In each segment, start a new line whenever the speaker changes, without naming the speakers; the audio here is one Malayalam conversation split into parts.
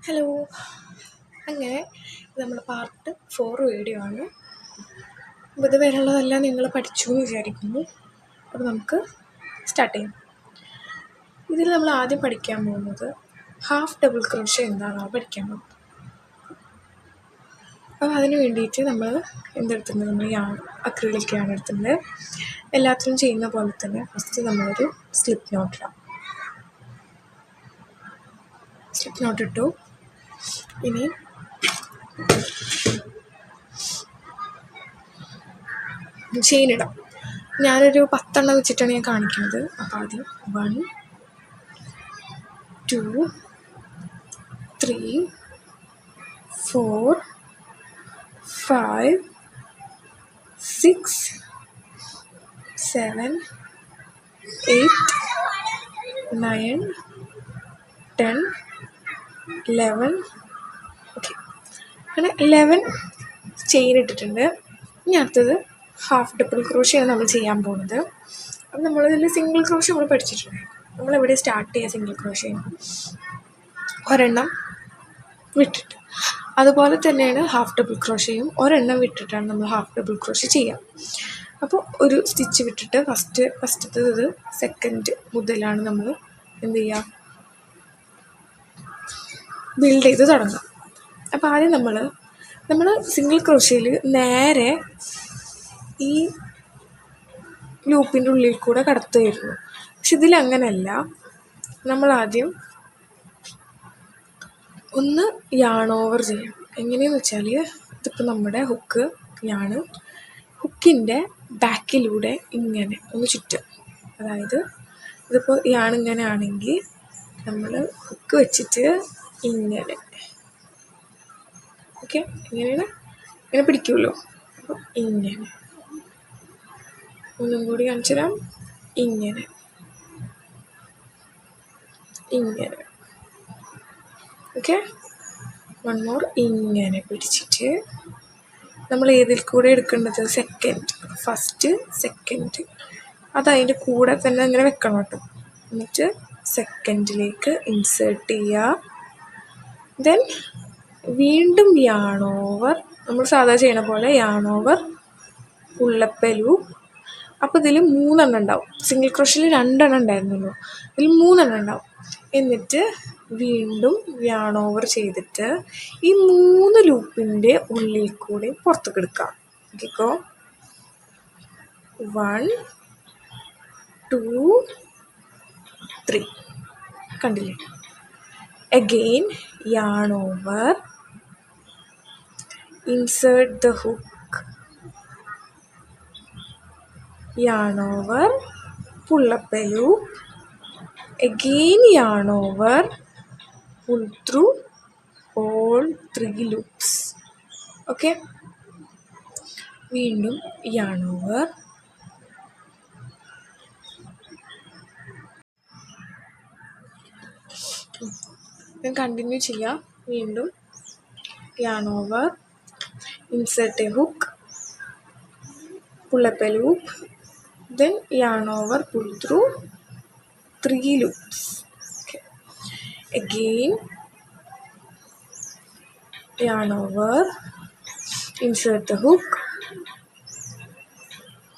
ഹലോ. അങ്ങനെ നമ്മൾ പാർട്ട് 4 വീഡിയോ ആണ്. ഇതുവരെയുള്ളതെല്ലാം നിങ്ങൾ പഠിച്ചു എന്ന് വിചാരിക്കുന്നു. അപ്പോൾ നമുക്ക് സ്റ്റാർട്ട് ചെയ്യാം. ഇതിൽ നമ്മൾ ആദ്യം പഠിക്കാൻ പോകുന്നത് ഹാഫ് ഡബിൾ ക്രോഷ്യ എന്താണെന്ന് പഠിക്കാൻ പോകുന്നത്. അപ്പോൾ അതിന് വേണ്ടിയിട്ട് നമ്മൾ എന്തെടുത്തിട്ടുണ്ട്, നമ്മൾ അക്രിലിക് യാണ് എടുത്തിട്ടുണ്ട്. എല്ലാത്തിനും ചെയ്യുന്ന പോലെ തന്നെ ഫസ്റ്റ് നമ്മളൊരു സ്ലിപ്പ് നോട്ട് ഇടാം. സ്ലിപ്പ് നോട്ട് ഇട്ടു. ഇനി ചെയിൻ ഇടാം. ഞാനൊരു 10 വെച്ചിട്ടാണ് ഞാൻ കാണിക്കുന്നത്. അപ്പോൾ ആദ്യം 1 2 3 4 5 6 7 8 9 10 11. ഓക്കെ, അങ്ങനെ 11 ചെയിൻ ഇട്ടിട്ടുണ്ട്. ഇനി അടുത്തത് ഹാഫ് ഡബിൾ ക്രോഷ്യാണ് നമ്മൾ ചെയ്യാൻ പോകുന്നത്. അപ്പം നമ്മളിതിൽ സിംഗിൾ ക്രോഷ്യ നമ്മൾ പഠിച്ചിട്ടുണ്ട്. നമ്മളെവിടെ സ്റ്റാർട്ട് ചെയ്യുക സിംഗിൾ ക്രോഷ്യ, ഒരെണ്ണം വിട്ടിട്ട്. അതുപോലെ തന്നെയാണ് ഹാഫ് ഡബിൾ ക്രോഷ്യയും, ഒരെണ്ണം വിട്ടിട്ടാണ് നമ്മൾ ഹാഫ് ഡബിൾ ക്രോഷ്യ ചെയ്യുക. അപ്പോൾ ഒരു സ്റ്റിച്ച് വിട്ടിട്ട് ഫസ്റ്റത്തത് സെക്കൻഡ് മുതലാണ് നമ്മൾ എന്ത് ചെയ്യുക, ബിൽഡ് ചെയ്ത് തുടങ്ങുക. അപ്പോൾ ആദ്യം നമ്മൾ സിംഗിൾ ക്രോഷ്യയിൽ നേരെ ഈ ലൂപ്പിൻ്റെ ഉള്ളിൽ കൂടെ കടത്തുമായിരുന്നു. പക്ഷെ ഇതിലങ്ങനെയല്ല. നമ്മളാദ്യം ഒന്ന് യാൺ ഓവർ ചെയ്യും. എങ്ങനെയെന്ന് വെച്ചാൽ, ഇതിപ്പോൾ നമ്മുടെ ഹുക്കിൻ്റെ ബാക്കിലൂടെ ഇങ്ങനെ ഒന്ന് ചുറ്റും. അതായത് ഇതിപ്പോൾ യാണിങ്ങനെ ആണെങ്കിൽ നമ്മൾ ഹുക്ക് വെച്ചിട്ട് ഇങ്ങനെ, ഓക്കെ, ഇങ്ങനെ പിടിക്കുമല്ലോ. അപ്പോൾ ഇങ്ങനെ ഒന്നും കൂടി കാണിച്ചു തരാം. ഇങ്ങനെ ഓക്കെ, 1 മോർ. ഇങ്ങനെ പിടിച്ചിട്ട് നമ്മൾ ഏതിൽ കൂടെ എടുക്കേണ്ടത്, ഫസ്റ്റ് സെക്കൻഡ് അതതിൻ്റെ കൂടെ തന്നെ ഇങ്ങനെ വെക്കണം കേട്ടോ. എന്നിട്ട് സെക്കൻഡിലേക്ക് ഇൻസേർട്ട് ചെയ്യുക. ദെൻ വീണ്ടും യാൺ ഓവർ, നമ്മൾ സാധാ ചെയ്യണ പോലെ യാൺ ഓവർ, പുള്ളപ്പ് ലൂപ്പ്. അപ്പോൾ ഇതിൽ 3 ഉണ്ടാവും. സിംഗിൾ ക്രോഷ്യയിൽ 2 ഉണ്ടായിരുന്നല്ലോ, ഇതിൽ 3 ഉണ്ടാവും. എന്നിട്ട് വീണ്ടും യാൺ ഓവർ ചെയ്തിട്ട് ഈ 3 ലൂപ്പിൻ്റെ ഉള്ളിൽ കൂടി പുറത്തേക്ക് എടുക്കാം. ഓക്കെക്കോ, 1 2 3 കണ്ടില്ലേ. Again yarn over, insert the hook, yarn over, pull up a loop, again yarn over, pull through all 3 loops. Okay, വീണ്ടും yarn over, കണ്ടിന്യൂ ചെയ്യാം. വീണ്ടും yarn over, insert a hook, pull up a loop, then yarn over, pull through 3 loops. Okay, again yarn over, insert the hook,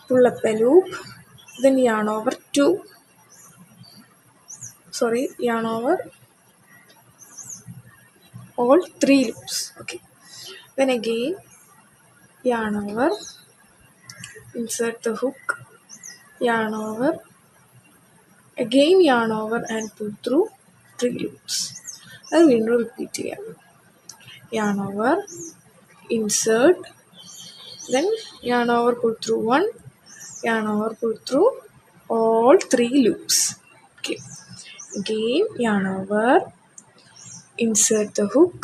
pull up a loop, then yarn over all 3 loops. Okay, then again yarn over, insert the hook, yarn over, again yarn over and pull through 3 loops. അത് വീണ്ടും റിപ്പീറ്റ് ചെയ്യാം. yarn over, insert, then yarn over, pull through 1, yarn over, pull through all 3 loops. Okay, again yarn over, insert the hook,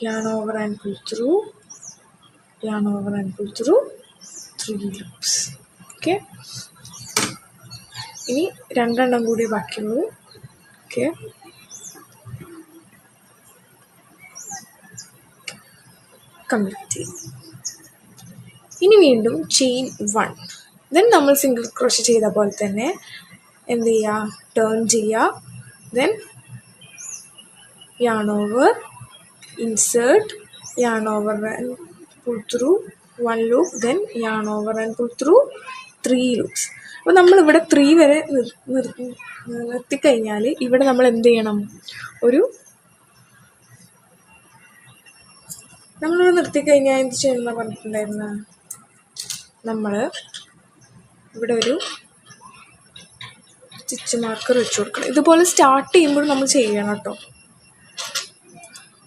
yarn over and pull through, yarn over and pull through 3 loops. Okay, ഇനി 2 കൂടി ബാക്കിയുള്ളൂ. ഓക്കെ, കംപ്ലീറ്റ് ചെയ്യും. ഇനി വീണ്ടും ചെയിൻ 1. ദെൻ നമ്മൾ സിംഗിൾ ക്രോഷ്യ ചെയ്ത പോലെ തന്നെ എന്ത് ചെയ്യുക, ടേൺ ചെയ്യുക. Then yarn over, insert, yarn over and pull through 1 loop, then yarn over and pull through 3 loops. അപ്പോൾ നമ്മളിവിടെ 3 വരെ നിർത്തിക്കഴിഞ്ഞാൽ ഇവിടെ നമ്മൾ എന്ത് ചെയ്യണം, നമ്മളിവിടെ നിർത്തിക്കഴിഞ്ഞാൽ എന്ത് ചെയ്യണമെന്ന് പറഞ്ഞിട്ടുണ്ടായിരുന്നു, നമ്മൾ ഇവിടെ ഒരു സ്റ്റിച്ച് മാർക്കർ വെച്ച് കൊടുക്കണം. ഇതുപോലെ സ്റ്റാർട്ട് ചെയ്യുമ്പോൾ നമ്മൾ ചെയ്യണം കേട്ടോ.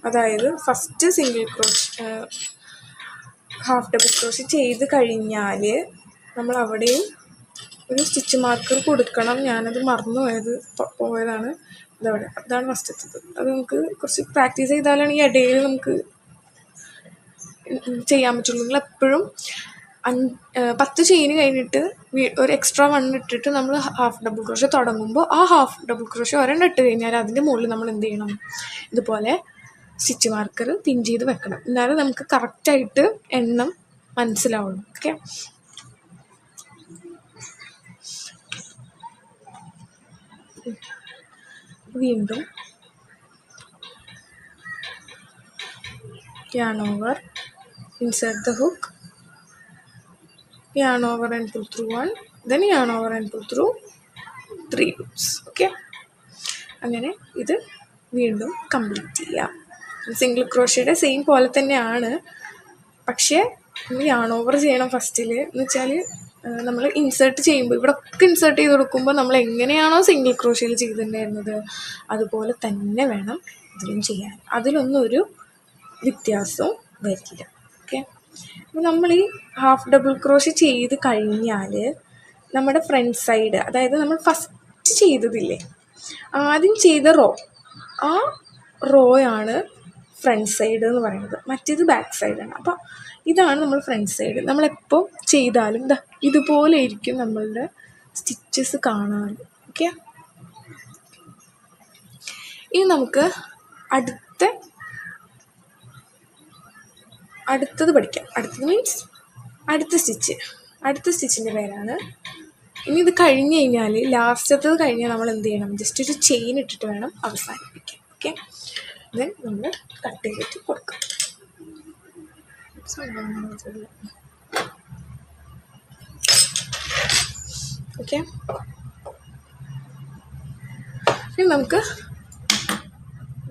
അതായത് ഫസ്റ്റ് സിംഗിൾ ക്രോഷ് ഹാഫ് ഡബിൾ ക്രോഷ് ചെയ്ത് കഴിഞ്ഞാൽ നമ്മൾ അവിടെയും ഒരു സ്റ്റിച്ച് മാർക്കർ കൊടുക്കണം. ഞാനത് മറന്നു പോയതാണ്. ഇതവിടെ, അതാണ് ഫസ്റ്റത്തത്. അത് നമുക്ക് കുറച്ച് പ്രാക്ടീസ് ചെയ്താലാണ് ഈ ഇടയിൽ നമുക്ക് ചെയ്യാൻ പറ്റുള്ളൂ. നിങ്ങൾ എപ്പോഴും 10 ചെയിൻ കഴിഞ്ഞിട്ട് ഒരു എക്സ്ട്രാ 1 ഇട്ടിട്ട് നമ്മൾ ഹാഫ് ഡബിൾ ക്രോഷ് തുടങ്ങുമ്പോൾ ആ ഹാഫ് ഡബിൾ ക്രോഷ് ഒരെണ്ണം ഇട്ട് കഴിഞ്ഞാൽ അതിൻ്റെ മുകളിൽ നമ്മൾ എന്ത് ചെയ്യണം, ഇതുപോലെ സ്റ്റിച്ച് മാർക്കർ പിൻ ചെയ്ത് വെക്കണം. എന്നാലും നമുക്ക് കറക്റ്റായിട്ട് എണ്ണം മനസ്സിലാവുള്ളൂ. ഓക്കെ, വീണ്ടും yarn over, insert the hook, yarn over and pull through 1, then yarn over and pull through 3 loops. Okay, അങ്ങനെ ഇത് വീണ്ടും കംപ്ലീറ്റ് ചെയ്യാം. സിംഗിൾ ക്രോഷയുടെ സെയിം പോലെ തന്നെയാണ്, പക്ഷേ നമ്മൾ yarn over ചെയ്യണം ഫസ്റ്റിൽ. എന്ന് വെച്ചാൽ നമ്മൾ ഇൻസേർട്ട് ചെയ്യുമ്പോൾ ഇവിടെ ഒക്കെ ഇൻസേർട്ട് ചെയ്ത് കൊടുക്കുമ്പോൾ നമ്മൾ എങ്ങനെയാണോ സിംഗിൾ ക്രോഷയിൽ ചെയ്തിട്ടുണ്ടായിരുന്നത് അതുപോലെ തന്നെ വേണം ഇതിലും ചെയ്യാൻ. അതിലൊന്നും ഒരു വ്യത്യാസവും വരില്ല. ഓക്കെ, അപ്പോൾ നമ്മൾ ഈ ഹാഫ് ഡബിൾ ക്രോഷ് ചെയ്ത് കഴിഞ്ഞാൽ നമ്മുടെ ഫ്രണ്ട് സൈഡ്, അതായത് നമ്മൾ ഫസ്റ്റ് ചെയ്തതില്ലേ, ആദ്യം ചെയ്ത ആ റോയാണ് ഫ്രണ്ട് സൈഡ് എന്ന് പറയുന്നത്, മറ്റേത് ബാക്ക് സൈഡാണ്. അപ്പോൾ ഇതാണ് നമ്മൾ ഫ്രണ്ട് സൈഡ്. നമ്മളെപ്പോൾ ചെയ്താലും ഇതുപോലെ ഇരിക്കും നമ്മളുടെ സ്റ്റിച്ചസ് കാണാൻ. ഓക്കെ, ഇനി നമുക്ക് അടുത്തത് പഠിക്കാം. അടുത്തത് മീൻസ് അടുത്ത സ്റ്റിച്ചിൻ്റെ പേരാണ്. ഇനി ഇത് കഴിഞ്ഞ് കഴിഞ്ഞാൽ ലാസ്റ്റത്തത് കഴിഞ്ഞാൽ നമ്മൾ എന്ത് ചെയ്യണം, ജസ്റ്റ് ഒരു ചെയിൻ ഇട്ടിട്ട് വേണം അവസാനിപ്പിക്കാൻ. ഓക്കെ, ദെൻ നമ്മൾ കട്ട് ചെയ്തിട്ട് കൊടുക്കാം. ഓക്കെ, ഇനി നമുക്ക്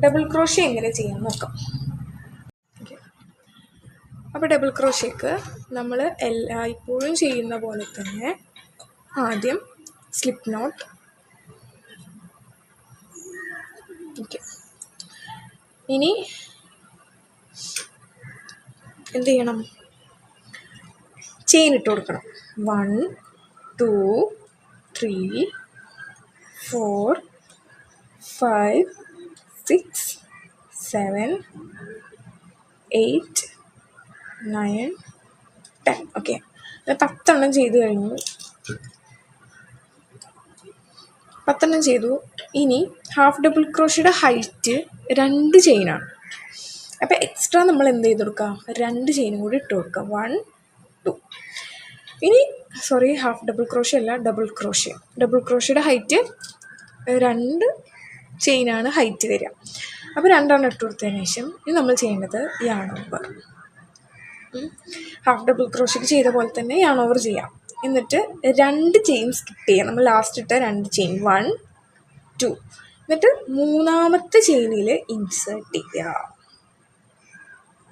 ഡബിൾ ക്രോഷേ എങ്ങനെ ചെയ്യാൻ നോക്കാം. അപ്പോൾ ഡബിൾ ക്രോഷേക്ക് നമ്മൾ എല്ലായ്പ്പോഴും ചെയ്യുന്ന പോലെ തന്നെ ആദ്യം സ്ലിപ്പ് നോട്ട്. ഓക്കെ, ഇനി എന്ത് ചെയ്യണം, ചെയിൻ ഇട്ട് കൊടുക്കണം. 1 2 3 4 5 6 7 8 9 10. ഓക്കെ, 10 ചെയ്ത് കഴിഞ്ഞു. 10 ചെയ്തു. ഇനി ഹാഫ് ഡബിൾ ക്രോഷയുടെ ഹൈറ്റ് 2 ചെയിനാണ്. അപ്പോൾ എക്സ്ട്രാ നമ്മൾ എന്ത് ചെയ്ത് കൊടുക്കുക, 2 ചെയിനും കൂടി ഇട്ട് കൊടുക്കുക. 1 2. ഇനി ഹാഫ് ഡബിൾ ക്രോഷ അല്ല, ഡബിൾ ക്രോഷയുടെ ഹൈറ്റ് 2 ചെയിനാണ് ഹൈറ്റ് വരിക. അപ്പോൾ 2 ഇട്ട് കൊടുത്തതിന് ശേഷം ഇനി നമ്മൾ ചെയ്യേണ്ടത് yarn over. ഹാഫ് ഡബിൾ ക്രോഷയ്ക്ക് ചെയ്ത പോലെ തന്നെ yarn over ചെയ്യാം. എന്നിട്ട് 2 ചെയിൻ സ്കിപ്പ് ചെയ്യാം. നമ്മൾ ലാസ്റ്റ് ഇട്ട 2 ചെയിൻ 1 2. എന്നിട്ട് 3ാമത്തെ ചെയിനിൽ ഇൻസേർട്ട് ചെയ്യുക.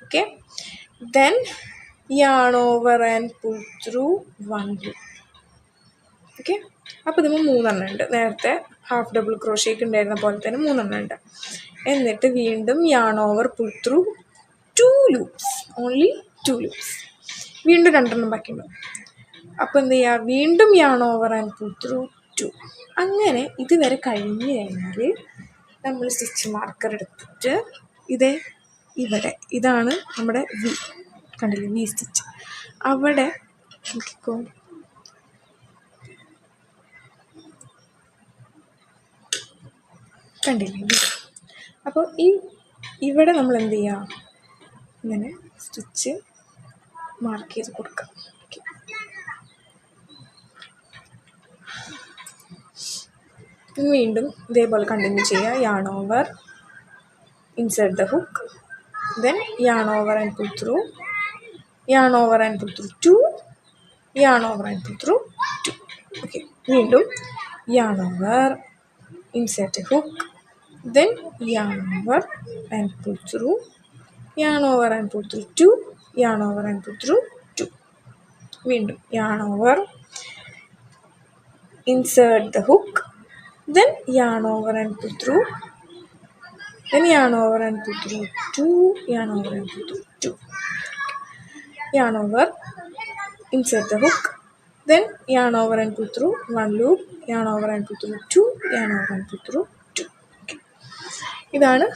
Okay, then yarn over and pull through 1 loop. Okay, അപ്പോൾ ഇതിന് 3 ഉണ്ട്. നേരത്തെ ഹാഫ് ഡബിൾ ക്രോഷയ്ക്ക് ഉണ്ടായിരുന്ന പോലെ തന്നെ 3 ഉണ്ട്. എന്നിട്ട് വീണ്ടും yarn over, pull through 2 loops, only 2 loops. വീണ്ടും 2 ബാക്കിയുണ്ട്. അപ്പോൾ എന്ത് ചെയ്യുക, വീണ്ടും yarn over and pull through 2. അങ്ങനെ ഇതുവരെ കഴിഞ്ഞ് കഴിഞ്ഞാൽ നമ്മൾ സ്റ്റിച്ച് മാർക്കർ എടുത്തിട്ട് ഇവിടെ ഇതാണ് നമ്മുടെ വി, കണ്ടില്ലേ, വി സ്റ്റിച്ച്. അവിടെ നോക്കിക്കോ, കണ്ടില്ലേ. അപ്പോൾ ഇവിടെ നമ്മൾ എന്ത് ചെയ്യുക, ഇങ്ങനെ സ്റ്റിച്ച് മാർക്ക് ചെയ്ത് കൊടുക്കാം. വീണ്ടും ഇതേപോലെ കണ്ടിന്യൂ ചെയ്യുക. yarn over, insert the hook, then yarn over and pull through, yarn over and pull through 2, yarn over and pull through 2. Okay, വീണ്ടും yarn over, insert a hook, then yarn over and pull through, yarn over and pull through 2, yarn over and pull through 2. വീണ്ടും yarn over, insert the hook, then yarn over and pull through, then yarn over and pull through 2, yarn over and pull through 2. Yarn over, insert the hook, then yarn over and pull through 1 loop, yarn over and pull through 2, yarn over and pull through 2. Okay. ഇതാണ്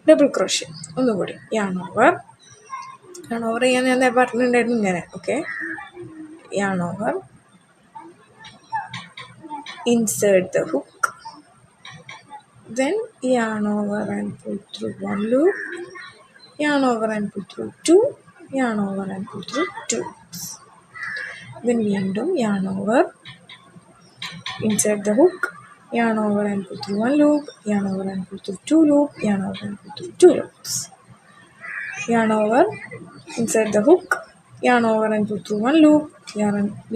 ഡബിൾ ക്രോഷ്യ. ഒന്നുകൂടി yarn over ചെയ്യാൻ ഞാൻ പറഞ്ഞിട്ടുണ്ടായിരുന്നു ഇങ്ങനെ. Okay, yarn over, insert the hook, then yarn over and pull through 1 loop, yarn over and pull through 2, yarn over and pull through 2 loops. Then വീണ്ടും yarn over, insert the hook, yarn over and pull through 1 loop, yarn over and pull through 2 loop, yarn over and pull through 2 loops. Yarn over, insert the hook, yarn over and pull through 1 loop,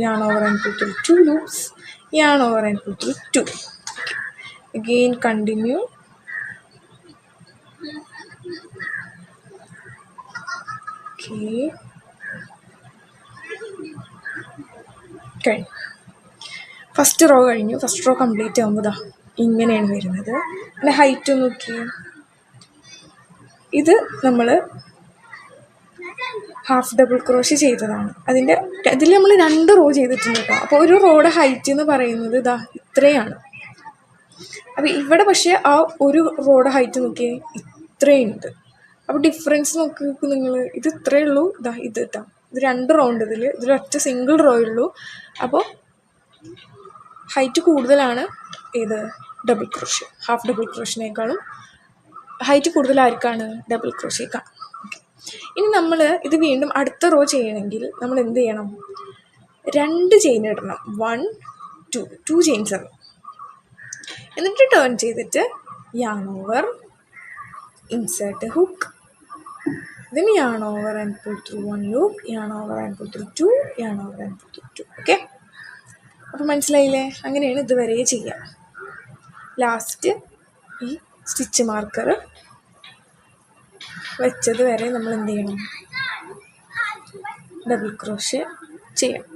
yarn over and pull through 2 loops, yarn over and pull through 2. Again continue. Okay. കഴിഞ്ഞു. ഫസ്റ്റ് റോ കഴിഞ്ഞു. ഫസ്റ്റ് റോ കംപ്ലീറ്റ് ആകുമ്പോൾ ഇങ്ങനെയാണ് വരുന്നത്. അതിൻ്റെ ഹൈറ്റ് നോക്കി. ഇത് നമ്മൾ ഹാഫ് ഡബിൾ ക്രോഷ്യ ചെയ്തതാണ്. ഇതിൽ നമ്മൾ 2 റോ ചെയ്തിട്ടുണ്ട് കേട്ടോ. അപ്പോൾ ഒരു റോയുടെ ഹൈറ്റ് എന്ന് പറയുന്നത് ഇത്രയാണ്. അപ്പോൾ ഇവിടെ പക്ഷേ ആ ഒരു റോയുടെ ഹൈറ്റ് നോക്കിയേ ഇത്രയുണ്ട്. അപ്പോൾ ഡിഫറൻസ് നോക്കി നിങ്ങൾ. ഇത് ഇത്രയേ ഉള്ളൂ. ഇത് 2 റോ ഉണ്ട്. ഇതിലൊറ്റ സിംഗിൾ റോ ഉള്ളൂ. അപ്പോൾ ഹൈറ്റ് കൂടുതലാണ് ഏത് ഡബിൾ ക്രോഷ്യ. ഹാഫ് ഡബിൾ ക്രോഷ്യനേക്കാളും ഹൈറ്റ് കൂടുതലായിരിക്കാണ് ഡബിൾ ക്രോഷ്യക്കാണ്. ഇനി നമ്മൾ ഇത് വീണ്ടും അടുത്ത റോ ചെയ്യണമെങ്കിൽ നമ്മൾ എന്ത് ചെയ്യണം? 2 ചെയിൻ ഇടണം. 1 2 ചെയിൻസ് ഇടണം. എന്നിട്ട് ടേൺ ചെയ്തിട്ട് yarn over, insert a hook, then yarn over and pull through 1 loop, yarn over and pull through 2, yarn over and pull through 2. Okay, അപ്പോൾ മനസ്സിലായില്ലേ? അങ്ങനെയാണ് ഇതുവരെ ചെയ്യുക. ലാസ്റ്റ് ഈ സ്റ്റിച്ച് മാർക്കർ വെച്ചത് വരെ നമ്മൾ എന്ത് ചെയ്യണം? ഡബിൾ ക്രോഷ്യ ചെയ്യണം.